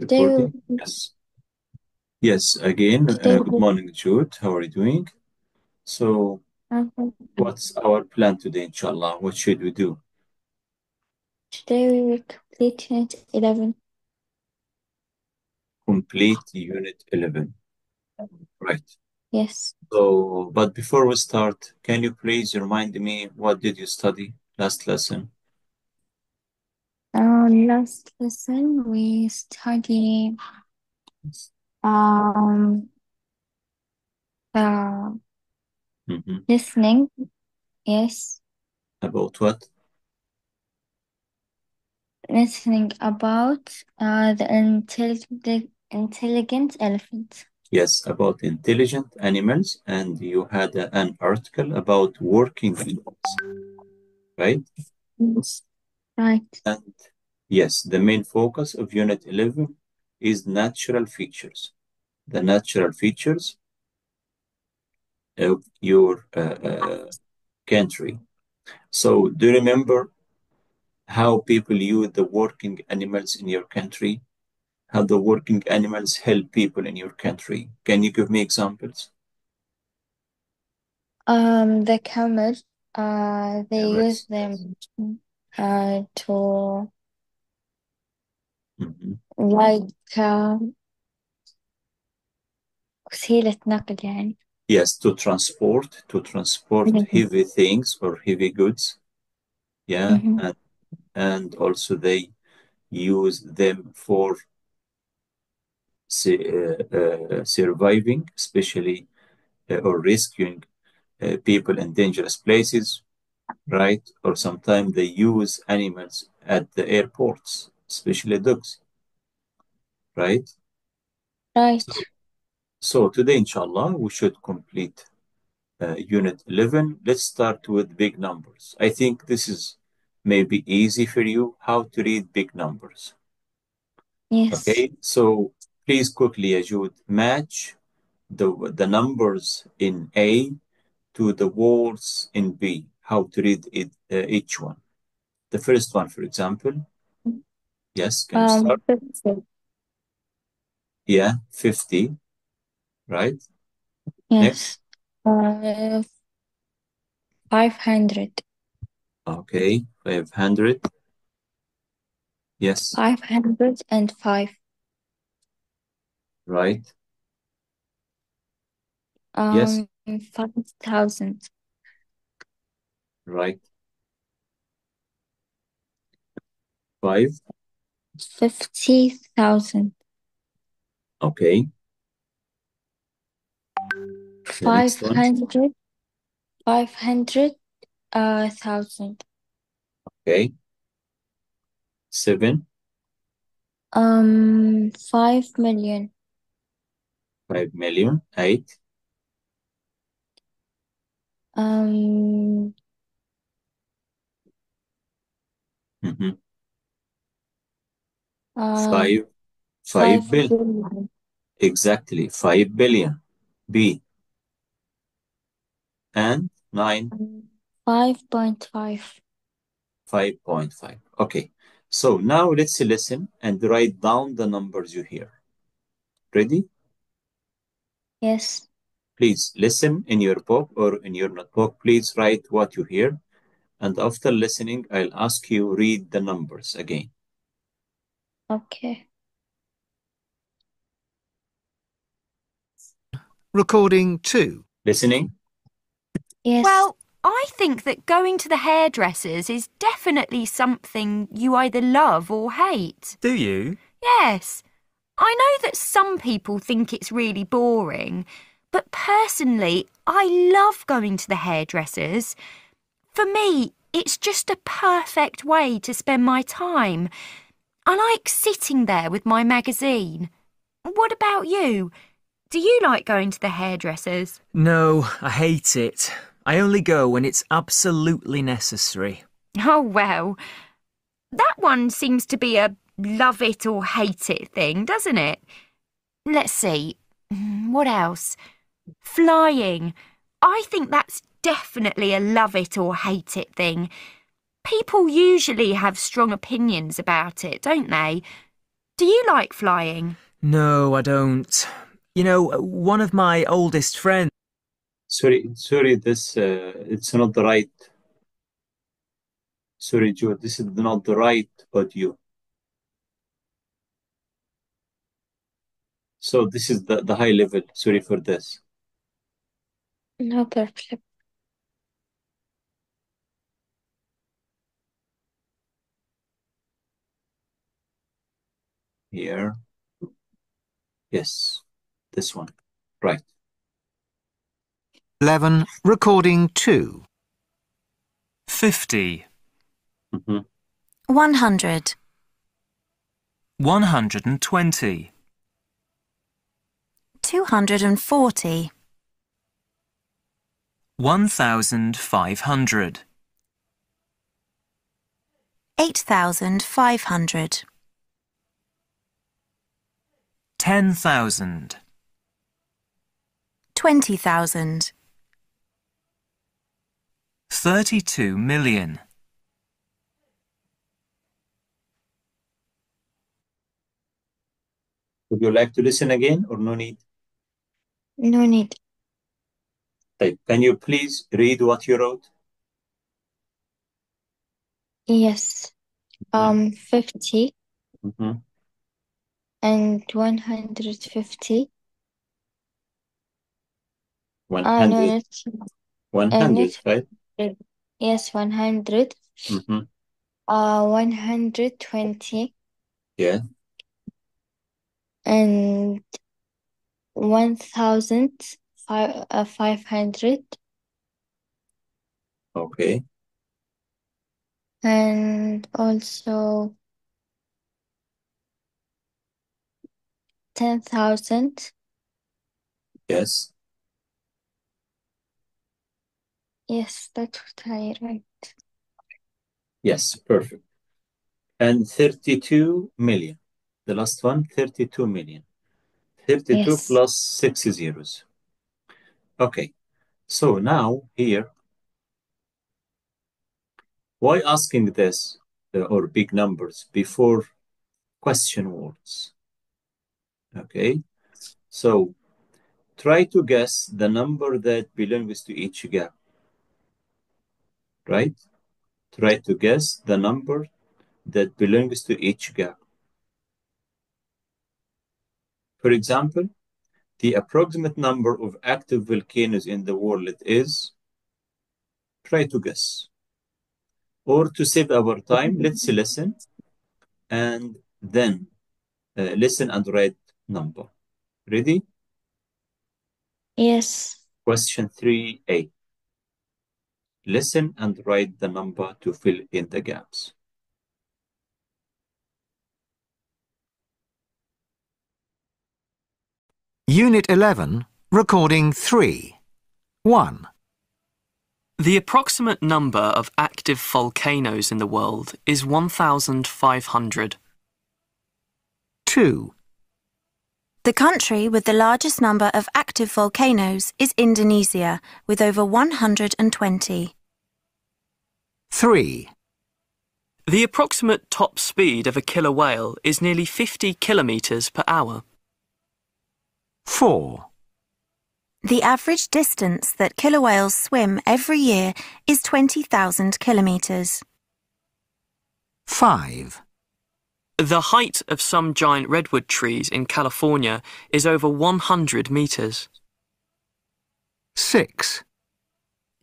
Today, Recording? Yes. Yes, again, today, good morning, Jude. How are you doing? So, um, what's our plan today, inshallah? What should we do? today we will complete Unit 11. Complete Unit 11. Right. Yes. So, but before we start, can you please remind me what did you study last lesson? Last lesson we study um uh Hmm. listening. Yes, About what? listening about the intelligent elephant. Yes, about intelligent animals, and you had an article about working animals, right? Yes. Right. And yes, the main focus of Unit 11 is natural features. The natural features of your country. So, do you remember how people use the working animals in your country? How the working animals help people in your country? Can you give me examples? The camel. They use Camels. them to Mhm. like وسيلة نقل يعني. Yes, to transport Mhm. heavy things or heavy goods. Yeah, Mhm. and also they use them for surviving, especially or rescuing people in dangerous places, right? Or sometimes they use animals at the airports, especially dogs, right? Right. So, so today, inshallah, we should complete Unit 11. Let's start with big numbers. I think this is maybe easy for you how to read big numbers. Yes. Okay, so please quickly, Ajud, match the numbers in A to the words in B. How to read it, each one. The first one, for example. Yes, can you start? 50. Yeah, 50, right? Next. Yes. 500. Okay, 500. Yes, 505. right. Yes, 5,000. right. 5. 50,000. Okay, the next Five one. hundred. 500 thousand. Okay, 7. 5,000,000. 5,000,000. 8. Um, Mhm. uh, 5. 5 5 billion. billion. Exactly, 5 billion. B. And 9. 5.5. 5.5. Okay. So now let's listen and write down the numbers you hear. Ready? Yes. Please listen in your book or in your notebook. Please write what you hear. And after listening, I'll ask you read the numbers again. Okay. Recording 2. Listening? Yes. Well, I think that going to the hairdressers is definitely something you either love or hate. Do you? Yes, I know that some people think it's really boring, but personally, I love going to the hairdressers. For me, it's just a perfect way to spend my time. I like sitting there with my magazine. What about you? Do you like going to the hairdressers? No, I hate it. I only go when it's absolutely necessary. Oh, well, that one seems to be a love it or hate it thing, doesn't it? Let's see. What else? Flying. I think that's definitely a love it or hate it thing. People usually have strong opinions about it, don't they? Do you like flying? No, I don't. You know, one of my oldest friends. Sorry, this it's not the right. Sorry, Jude, this is not the right audio. So this is the high level. Sorry for this. No problem. Here. Yes, this one. Right. 11. Recording 2. 50, Mhm. 100, 120, 240, 1,500, 8,500, 10,000, 20,000, 32 million. Would you like to listen again or no need? No need. Type. Can you please read what you wrote? Yes. 50 Mhm. and 150. No, 100. not, 100, not right? 100. Yes, 100. Mm-hmm. 120 Yeah. and 1,500 Okay. and also 10,000. Yes. Yes, that's what I write. Yes. Perfect. And 32 million. The last one, 32 million. 32 Yes. plus 6 zeros. Okay. So now here, why asking this or big numbers before question words? Okay. So try to guess the number that belongs to each gap, right? Try to guess the number that belongs to each gap. For example, the approximate number of active volcanoes in the world is, try to guess. Or to save our time, let's listen and then listen and write number. Ready? Yes. Question 3A. Listen and write the number to fill in the gaps. Unit 11. Recording 3. 1. The approximate number of active volcanoes in the world is 1,500. 2. The country with the largest number of active volcanoes is Indonesia, with over 120. 3. The approximate top speed of a killer whale is nearly 50 kilometers per hour. 4. The average distance that killer whales swim every year is 20,000 kilometers. 5. The height of some giant redwood trees in California is over 100 meters. 6.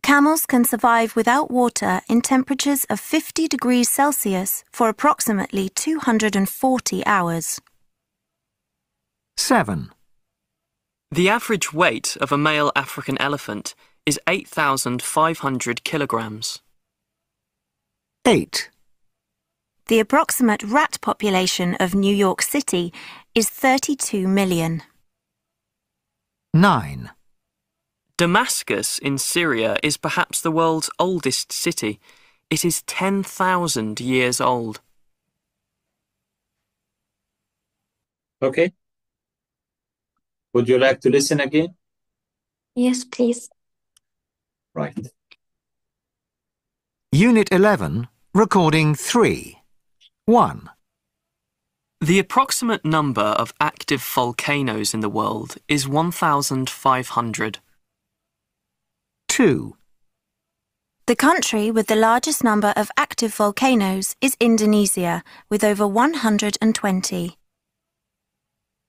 Camels can survive without water in temperatures of 50 degrees Celsius for approximately 240 hours. 7. The average weight of a male African elephant is 8,500 kilograms. 8. The approximate rat population of New York City is 32 million. 9. Damascus in Syria is perhaps the world's oldest city. It is 10,000 years old. Okay. Would you like to listen again? Yes, please. Right. Unit 11. Recording 3. 1. The approximate number of active volcanoes in the world is 1,500. 2. The country with the largest number of active volcanoes is Indonesia, with over 120.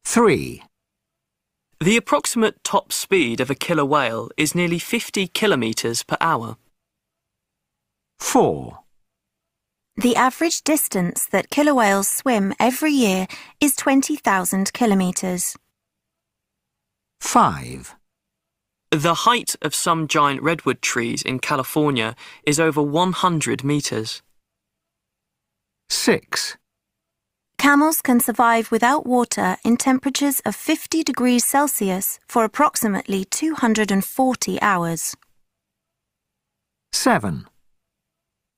3. The approximate top speed of a killer whale is nearly 50 kilometres per hour. 4. The average distance that killer whales swim every year is 20,000 kilometres. 5. The height of some giant redwood trees in California is over 100 metres. 6. Camels can survive without water in temperatures of 50 degrees Celsius for approximately 240 hours. 7.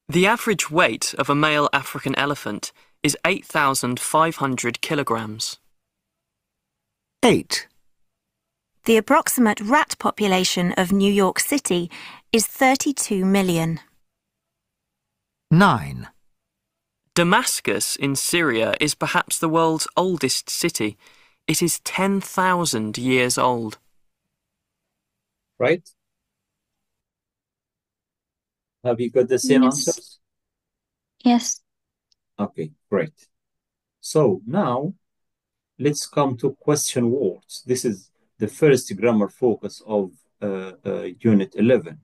The average weight of a male African elephant is 8,500 kilograms. 8. The approximate rat population of New York City is 32 million. 9. Damascus in Syria is perhaps the world's oldest city. It is 10,000 years old. Right? Have you got the same Yes. answers? Yes. Okay, great. So now let's come to question words. This is the first grammar focus of Unit 11.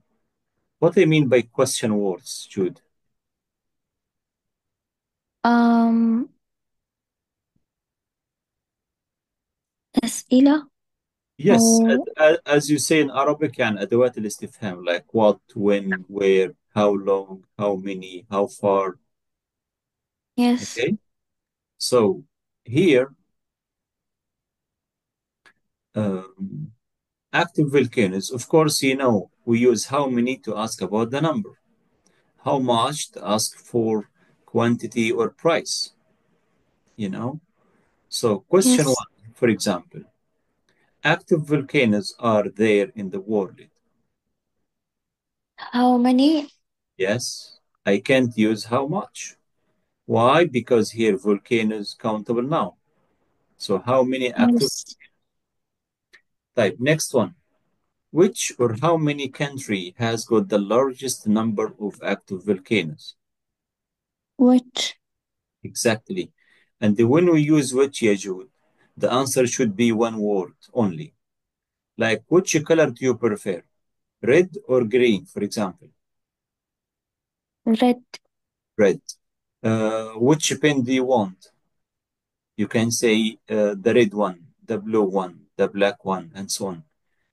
What I mean by question words, Jude? أسئلة Yes, أو as you say in Arabic, يعني أدوات الاستفهام, like what, when, where, how long, how many, how far. yes. Okay, so here, active volcanoes, of course, we use how many to ask about the number, how much to ask for quantity or price, you know. So, question Yes. one, for example, active volcanoes are there in the world. How many? Yes, I can't use how much. Why? Because here volcanoes countable now. So how many active? Yes. Type next one. Which or how many country has got the largest number of active volcanoes? Which? Exactly. And when we use which, ya Jude, the answer should be one word only. Like which color do you prefer? Red or green, for example? Red. Red. Which pen do you want? You can say the red one, the blue one, the black one, and so on.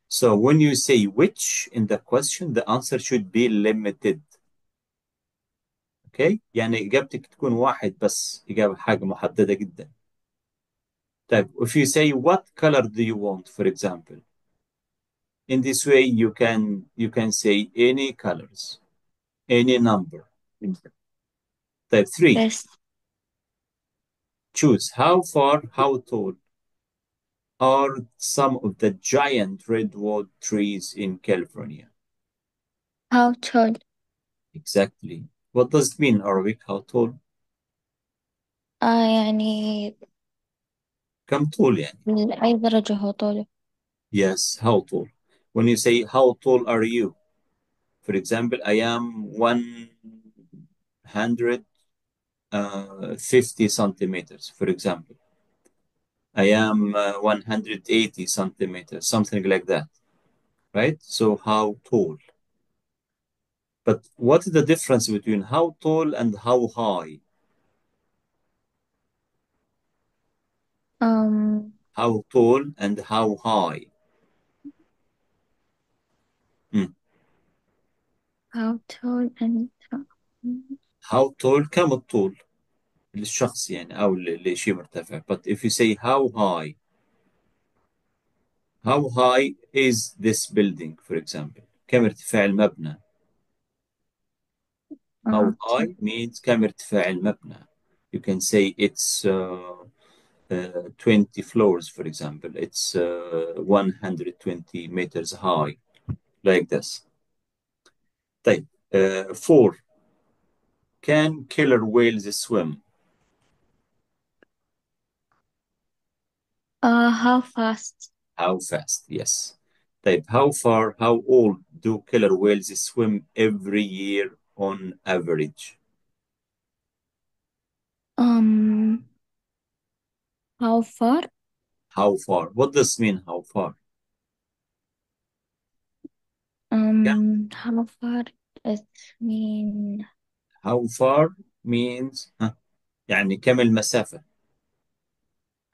So when you say which in the question, the answer should be limited. Okay؟ يعني إجابتك تكون واحد بس، إجابة حاجة محددة جدا. طيب, if you say what color do you want, for example, in this way you can say any colors, any number. Type 3, Yes. choose how far, how tall are some of the giant redwood trees in California? How tall? Exactly. What does it mean in Arabic, how tall? يعني كم طول يعني؟ أي درجة هو طوله؟ Yes, how tall. When you say how tall are you? For example, I am 150 centimeters, for example. I am 180 centimeters, something like that, right? So how tall? But what is the difference between how tall and how high? Um, How tall and how high? Hmm. how tall and How tall كم الطول للشخص يعني أو لشيء مرتفع. But if you say how high is this building, for example? كم ارتفاع المبنى? How tall. high means كم ارتفاع المبنى. You can say it's 20 floors, for example. It's 120 meters high, like this. طيب, 4. Can killer whales swim? How fast? How fast? Yes. طيب, how old do killer whales swim every year on average? Um, how far? How far? What does mean how far? Yeah. How far it mean? How far means يعني كم المسافة.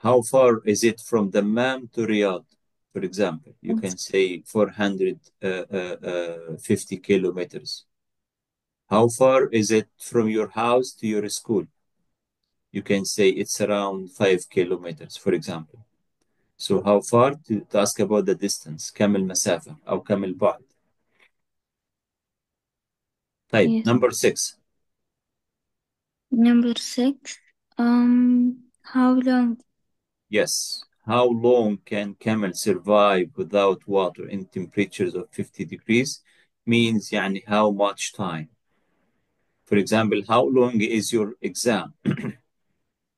How far is it from Dammam to Riyadh? For example, you can say 450 kilometers. How far is it from your house to your school? You can say it's around 5 kilometers, for example. So how far to ask about the distance. كم المسافة أو كم البعد. طيب, Yes. number 6. Number 6. How long? Yes. How long can camel survive without water in temperatures of 50 degrees? Means يعني how much time. For example, how long is your exam?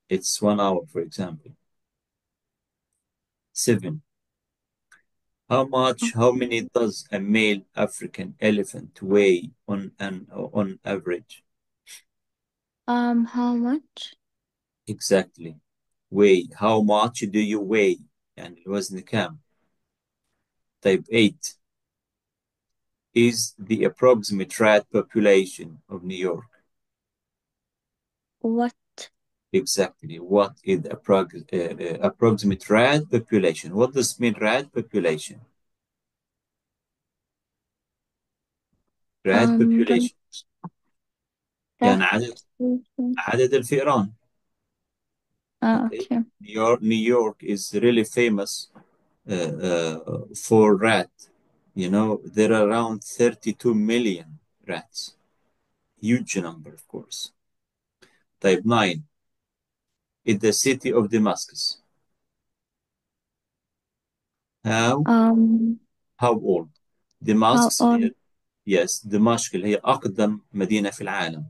It's 1 hour, for example. 7. How many does a male African elephant weigh on average? How much? Exactly. Weigh. How much do you weigh? يعني الوزن كام? Type 8. Is the approximate rat population of New York? What? Exactly. What is the approximate rat population? What does mean rat population? Rat The population. يعني rat. عدد الفئران. Okay. Okay. New York is really famous for rat. You know, there are around 32 million rats. Huge number, of course. Type 9. In the city of Damascus. How Um, how old? how Damascus old? yes, دمشق اللي هي أقدم مدينة في العالم.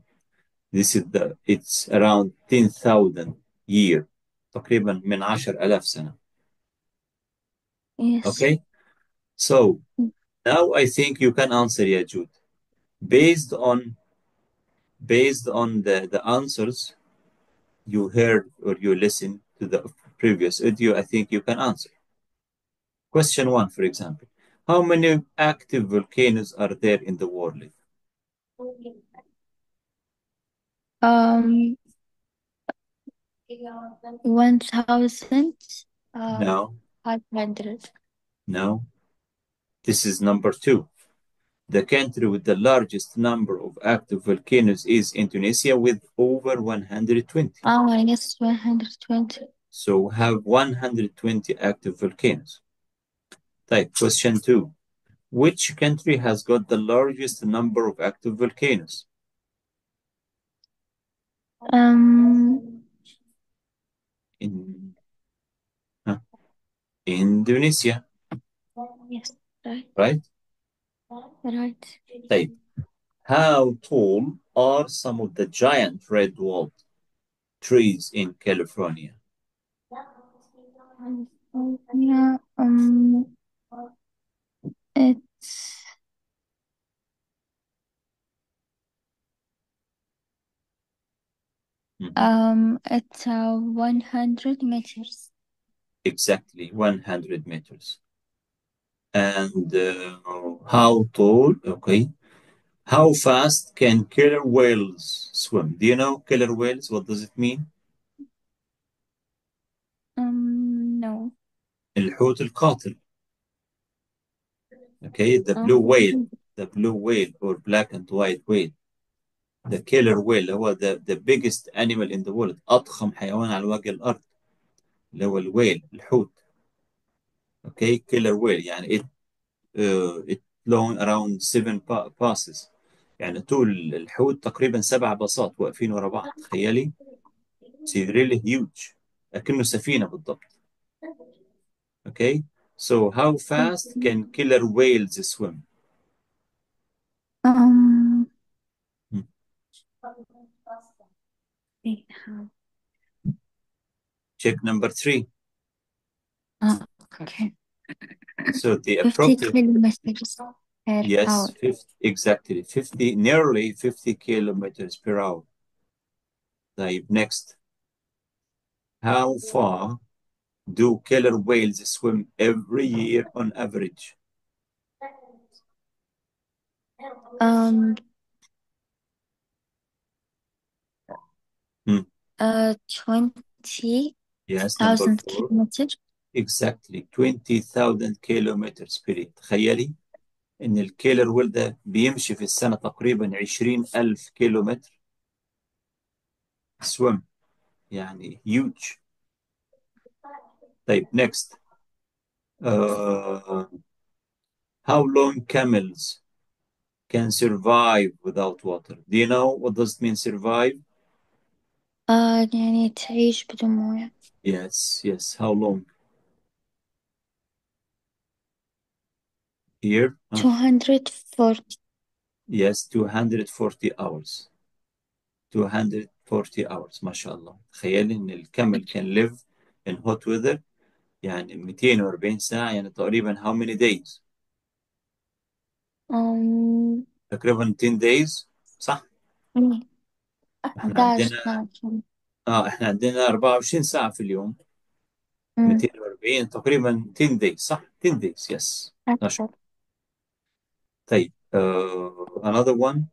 It's around 10,000 year. تقريبا من 10,000 سنة. Yes. Okay? So now I think you can answer, yeah, Jude. Based on the answers you heard or you listened to the previous audio, I think you can answer. Question 1, for example. How many active volcanoes are there in the world? Um, 1,000. No, 500. no. This is number 2. The country with the largest number of active volcanoes is Indonesia with over 120. I guess 120. So we have 120 active volcanoes. Type question 2. Which country has got the largest number of active volcanoes? Um, In Indonesia, yes, right, right? right. Type. How tall are some of the giant redwood trees in California? Yeah, it's it's 100 meters. Exactly 100 meters. And how tall? Okay. How fast can killer whales swim? Do you know killer whales? What does it mean? No. الحوت القاتل. Okay, the blue whale. Um, The blue whale or black and white whale. The killer whale هو the biggest animal in the world. أضخم حيوان على وجه الأرض. اللي هو الويل الحوت. Okay, killer whale. يعني it long around 7 passes. يعني طول الحوت تقريبا 7 باصات واقفين ورا بعض. تخيلي. It's really huge. لكنه سفينة بالضبط. Okay, so how fast can killer whales swim? um, Hmm. wait, how? Check number 3. Okay. So the 50 approximate, kilometers per yes, hour. 50, exactly, 50, nearly 50 kilometers per hour. طيب, next. How far do killer whales swim every year on average? Um, Hmm. 20,000 Yes, number 4. kilometers. Exactly, 20,000 kilometers per year. تخيلي إن الكيلر ويل ده بيمشي في السنة تقريبا 20,000 كيلومتر swim. يعني huge. طيب, next. Uh, how long camels can survive without water? Do you know what does it mean survive? يعني تعيش بدون موية. Yes, yes. How long? Here? 240. Yes, 240 hours. 240 hours, ما شاء الله. تخيلي إن الكامل can live in hot weather يعني 240 ساعة, يعني تقريبا how many days؟ um تقريبا 10 days, صح؟ احنا 11 عندنا 12. احنا عندنا 24 ساعة في اليوم. أمم، 240 تقريبا 10 days, صح؟ 10 days, yes. ما شاء أكثر. الله. طيب, another one.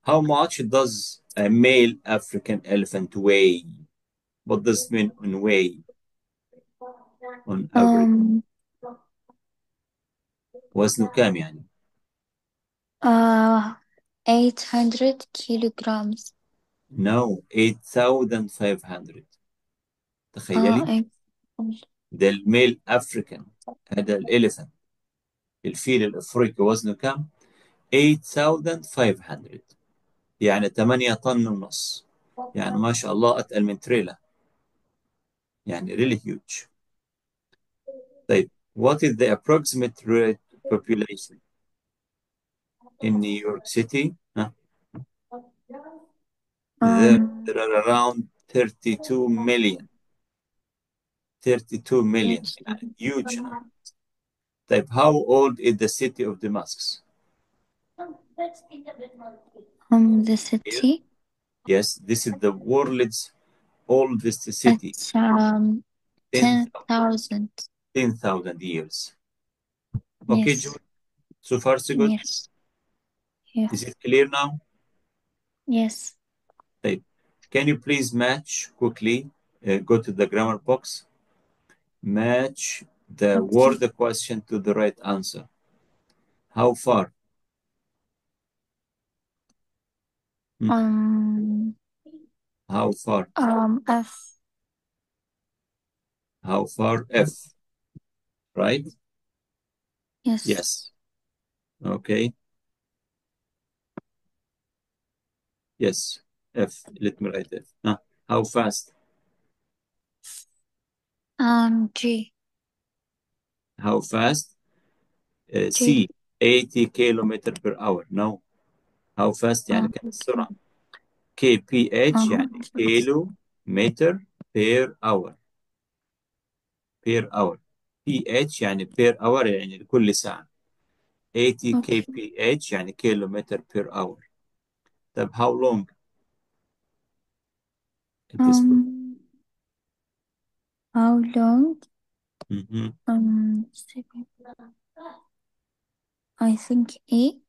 How much does a male African elephant weigh? What does it mean on weigh on average? um وزنه كام يعني؟ 800 kilograms. No, 8,500. تخيلي, 800. ده الميل أفريكان, هذا الإليفانت, الفيل الأفريقي, وزنه كام؟ 8,500, يعني 8 طن ونص, يعني ما شاء الله أتقل من تريلا, يعني really huge. طيب, what is the approximate rate population in New York City? Huh? There, um there are around 32 million. 32 million, yes. يعني huge. Huh? طيب, how old is the city of Damascus? The Here? city, Yes, this is the world's oldest city, it's 10,000 10,000. 10,000 years. Okay, Yes, Jude, so far so good. yes, yes, Is it clear now? yes. طيب, can you please match quickly? Go to the grammar box. Match the Okay. word question to the right answer. How far? Hmm, Um, How far? F. How far? F, right? Yes. Yes. Okay. Yes. F. Let me write F. How fast? G. How fast? G. C. 80 kilometer per hour. No. How fast يعني كم Okay. السرعة. kph يعني Um, كيلو متر per hour. per hour. ph يعني per hour, يعني لكل ساعة. 80 okay. kph يعني كيلو متر per hour. طب how long it is? Um, how long? Mhm. I think E.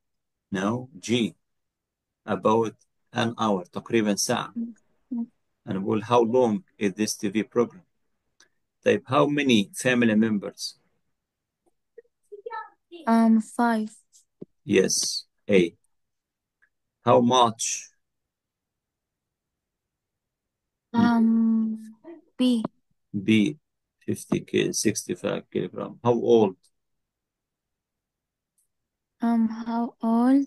No, G. About an hour, تقريبا ساعة. أنا بقول how long is this TV program? طيب, how many family members? 5. Yes, A. How much? Hmm, B. B. 65 kilogram. How old? How old?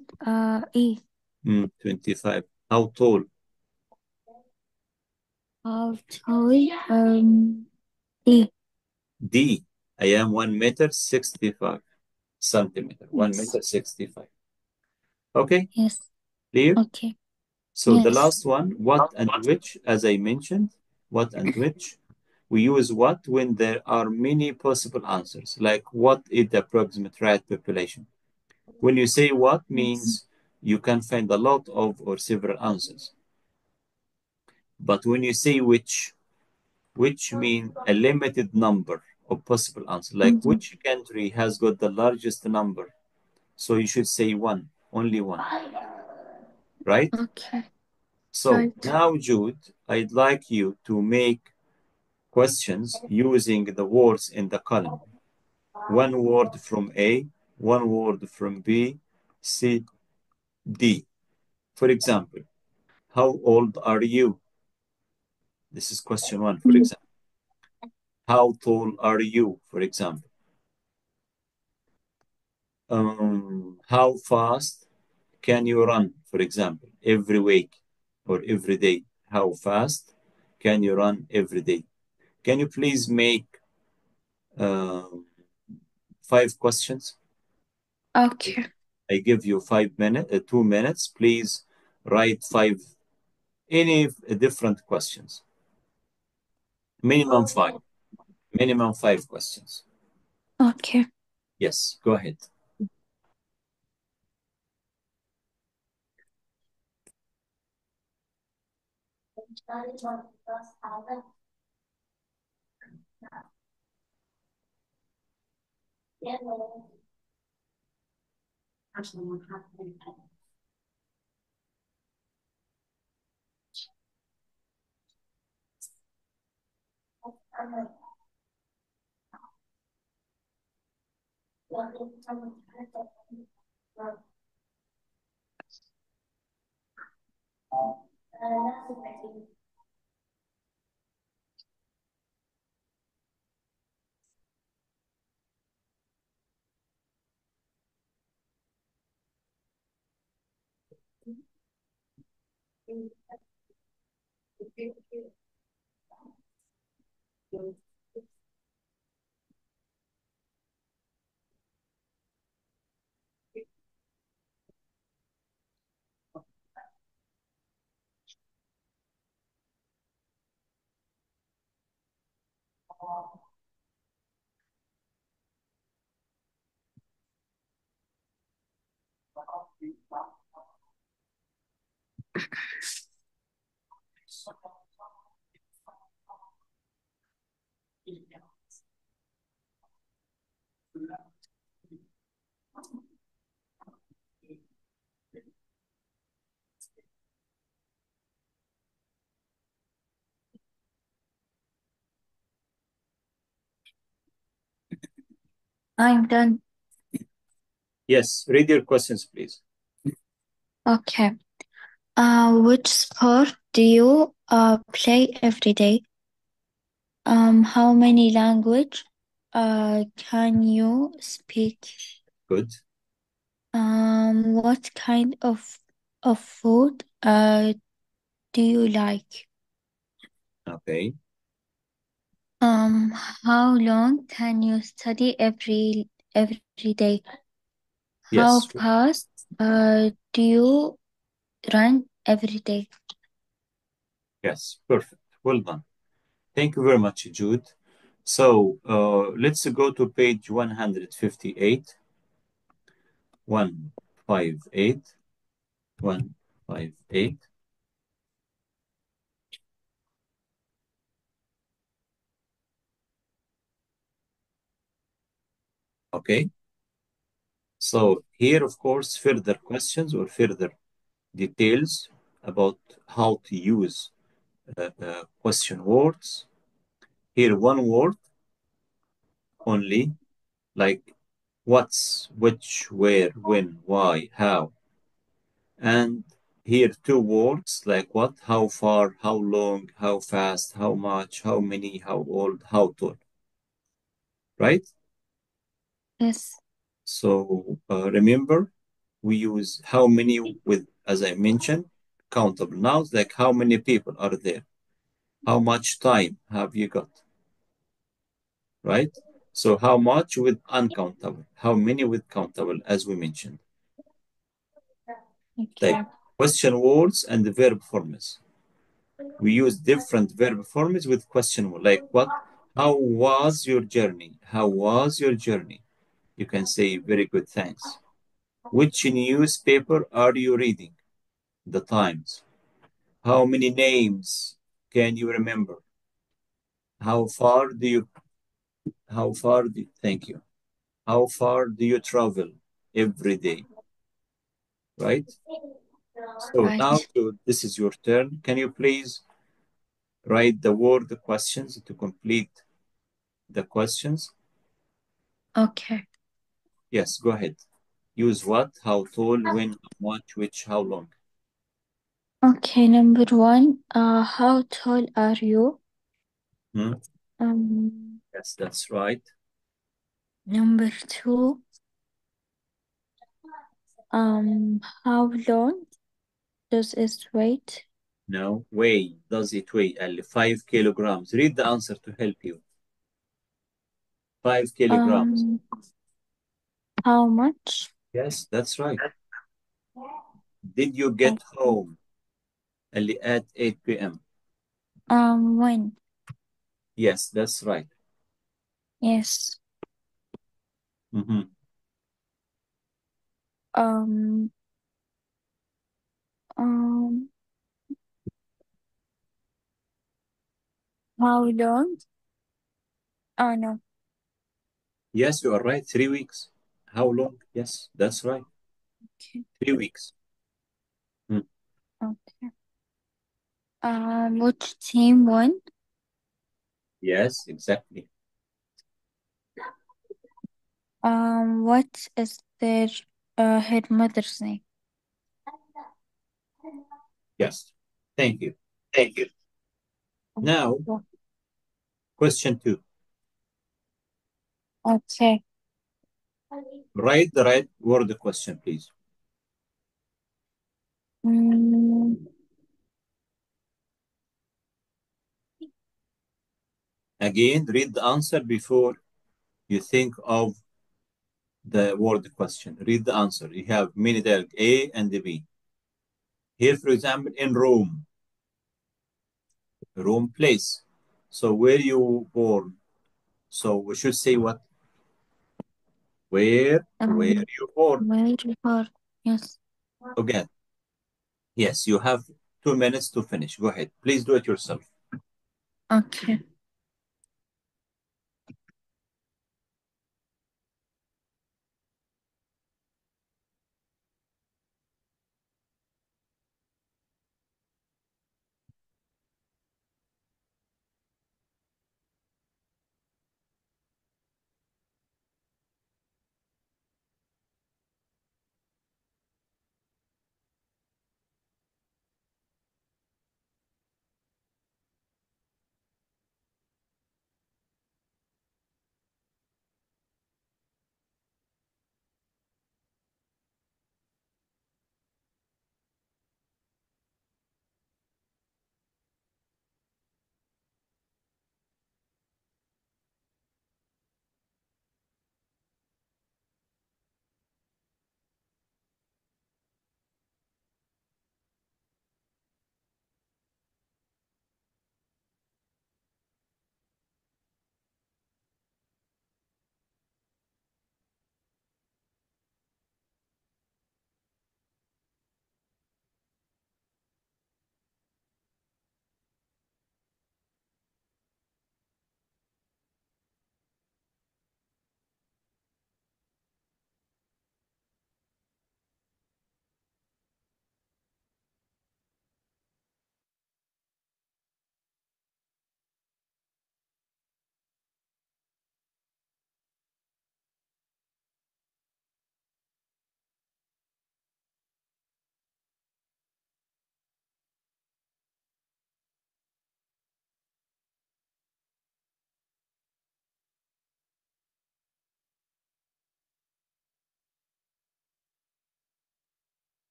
E. 25. How tall? How tall? E. D. I am 1 meter 65 centimeter. 1 Yes. meter 65. Okay, Yes. clear? Okay. So the Yes. last one, what and which, as I mentioned, what and which. We use what when there are many possible answers, like what is the approximate rat population? When you say what means you can find a lot of or several answers. But when you say which mean a limited number of possible answers, like which country has got the largest number? So you should say one, only one, right? Okay. So Right. now, Jude, I'd like you to make questions using the words in the column. One word from A, one word from B, C, D. For example, how old are you? This is question one, for example. How tall are you, for example? How fast can you run, for example, every week or every day? How fast can you run every day? Can you please make um, 5 questions? Okay. I give you 5 minutes, 2 minutes. Please write five, any different questions. Minimum five. Minimum 5 questions. Okay. Yes, go ahead. I'm done. Yes, read your questions, please. Okay. Which sport do you play every day? How many language can you speak? Good. What kind of food do you like? Okay. How long can you study every day? How Yes. fast do you run every day? Yes. Perfect. Well done. Thank you very much, Jude. So let's go to page 158. 158. 158. Okay. So here, of course, further questions or further details about how to use question words. Here, one word only, like what's, which, where, when, why, how. And here, two words like what, how far, how long, how fast, how much, how many, how old, how tall. Right? Yes. So remember, we use how many with, as I mentioned, countable nouns, like how many people are there? How much time have you got? Right? So how much with uncountable? How many with countable, as we mentioned? Like Okay. question words and the verb forms. We use different verb forms with question like what? How was your journey? How was your journey? You can say very good, thanks. Which newspaper are you reading? The Times. How many names can you remember? How far do you thank you. How far do you travel every day? Right? So now Right. this is your turn. Can you please write the word questions to complete the questions? Okay. Yes, go ahead. Use what, how tall, when, how much, which, how long. Okay, number one, how tall are you? Hmm? Um, Yes, that's right. Number two, how long does it wait? No, weigh. Does it weigh? 5 kilograms. Read the answer to help you. 5 kilograms. Um, how much? Yes, that's right. Did you get Okay. home at 8 p.m.? When? Yes, that's right. Yes. Mhm. Um, um, how long? Oh no. Yes, you are right. 3 weeks. How long? Yes, that's right. Okay. 3 weeks. Hmm. Okay. Which team won? Yes, exactly. What is their her mother's name? Yes. Thank you. Thank you. Now, question two. Okay. Write the right word question, please. Mm, Again, read the answer before you think of the word question. Read the answer. You have many dialogue, A and B. Here, for example, in Rome, Rome place. So where you born? So we should say what? Where um, you born? where you are? Yes. Again, yes, you have 2 minutes to finish. Go ahead. Please do it yourself. Okay.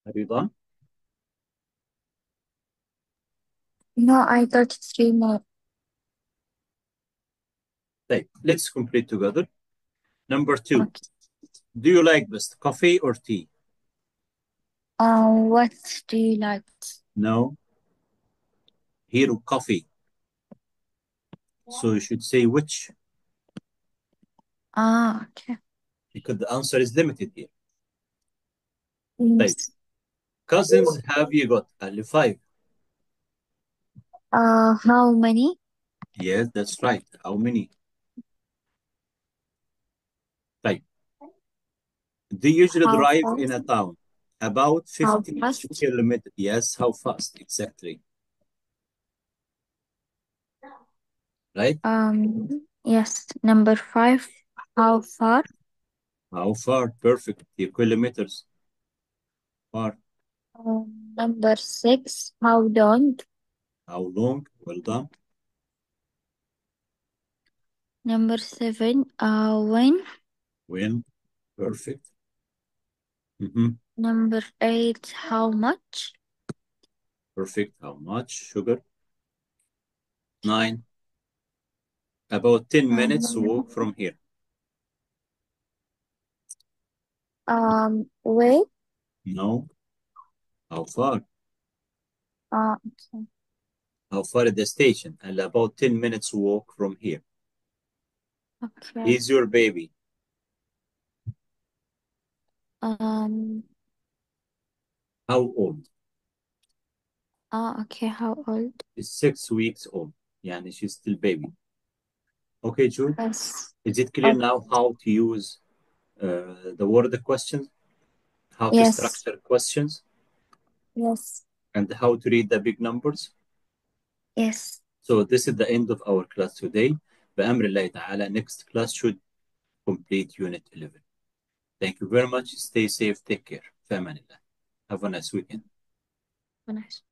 Are you done? No, I got 3 more. طيب, let's complete together. Number 2. Okay. Do you like best coffee or tea? What do you like? No. Here, coffee. So you should say which, Okay. because the answer is limited here. طيب. Yes. Cousins have you got? only 5. How many? Yes, that's right. How many? طيب. They usually How drive in a fast? town about How 50 fast? kilometers. Yes, how fast? Exactly. Right? Yes. Number 5. How far? How far? Perfect. The kilometers. Far. Number 6. How long? How long? Well done. Number 7. When? When? Perfect. Mhm. Number 8. How much? Perfect. How much? Sugar? 9. About 10 minutes walk from here. Wait. No. How far? Okay. How far is the station? And about 10 minutes walk from here. Okay. Is your baby? Um. How old? Okay. How old? Is 6 weeks old. Yani she's still baby. Okay, Jude. Yes. Is it clear Okay. now how to use the word questions, how to Yes. structure questions, Yes. and how to read the big numbers? Yes. So this is the end of our class today. بأمر الله تعالى, next class should complete Unit 11. Thank you very much. Stay safe. Take care. في أمان الله. Have a nice weekend. Nice.